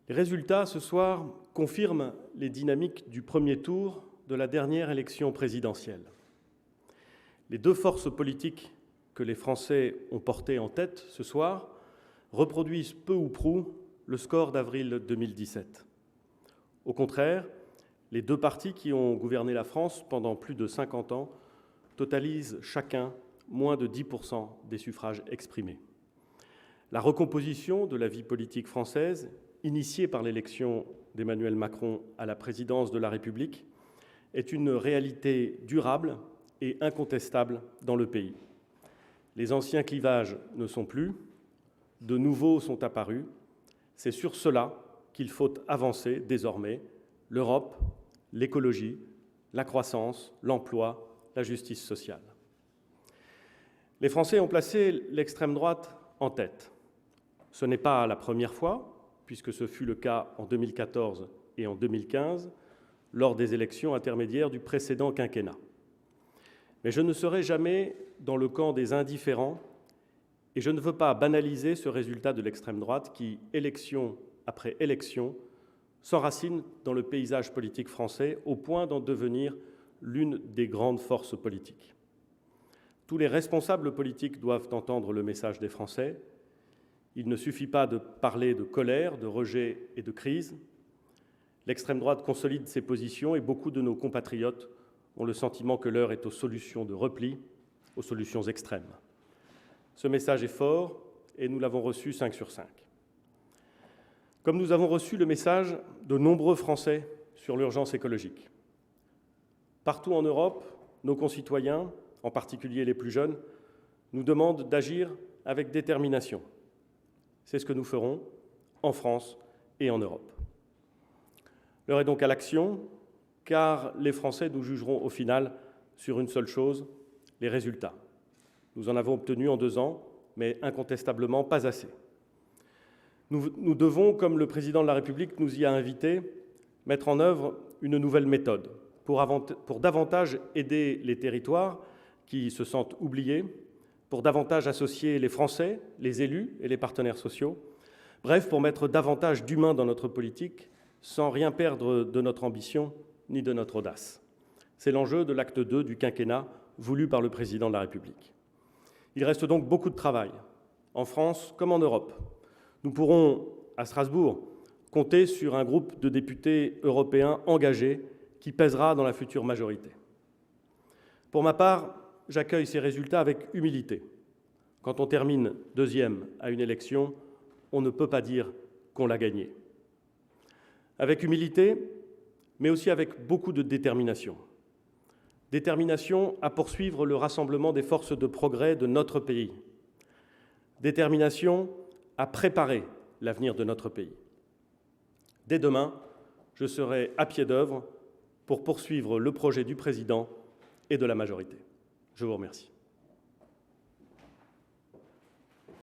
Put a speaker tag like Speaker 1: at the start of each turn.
Speaker 1: Les résultats ce soir confirment les dynamiques du premier tour de la dernière élection présidentielle. Les deux forces politiques que les Français ont portées en tête ce soir reproduisent peu ou prou le score d'avril 2017. Au contraire, les deux partis qui ont gouverné la France pendant plus de 50 ans totalisent chacun moins de 10% des suffrages exprimés. La recomposition de la vie politique française, initiée par l'élection d'Emmanuel Macron à la présidence de la République, est une réalité durable et incontestable dans le pays. Les anciens clivages ne sont plus, de nouveaux sont apparus. C'est sur cela qu'il faut avancer désormais: l'Europe, l'écologie, la croissance, l'emploi, la justice sociale. Les Français ont placé l'extrême droite en tête. Ce n'est pas la première fois, puisque ce fut le cas en 2014 et en 2015, lors des élections intermédiaires du précédent quinquennat. Mais je ne serai jamais dans le camp des indifférents et je ne veux pas banaliser ce résultat de l'extrême droite qui, élection après élection, s'enracine dans le paysage politique français au point d'en devenir l'une des grandes forces politiques. Tous les responsables politiques doivent entendre le message des Français. Il ne suffit pas de parler de colère, de rejet et de crise. L'extrême droite consolide ses positions et beaucoup de nos compatriotes ont le sentiment que l'heure est aux solutions de repli, aux solutions extrêmes. Ce message est fort et nous l'avons reçu 5 sur 5. Comme nous avons reçu le message de nombreux Français sur l'urgence écologique. Partout en Europe, nos concitoyens, en particulier les plus jeunes, nous demandent d'agir avec détermination. C'est ce que nous ferons en France et en Europe. L'heure est donc à l'action, car les Français nous jugeront au final sur une seule chose: les résultats. Nous en avons obtenu en 2 ans, mais incontestablement pas assez. Nous devons, comme le Président de la République nous y a invités, mettre en œuvre une nouvelle méthode pour davantage aider les territoires qui se sentent oubliés, pour davantage associer les Français, les élus et les partenaires sociaux, bref, pour mettre davantage d'humain dans notre politique sans rien perdre de notre ambition ni de notre audace. C'est l'enjeu de l'acte 2 du quinquennat voulu par le Président de la République. Il reste donc beaucoup de travail, en France comme en Europe. Nous pourrons, à Strasbourg, compter sur un groupe de députés européens engagés qui pèsera dans la future majorité. Pour ma part, j'accueille ces résultats avec humilité. Quand on termine 2e à une élection, on ne peut pas dire qu'on l'a gagnée. Avec humilité, mais aussi avec beaucoup de détermination. Détermination à poursuivre le rassemblement des forces de progrès de notre pays. Détermination à préparer l'avenir de notre pays. Dès demain, je serai à pied d'œuvre pour poursuivre le projet du Président et de la majorité. Je vous remercie.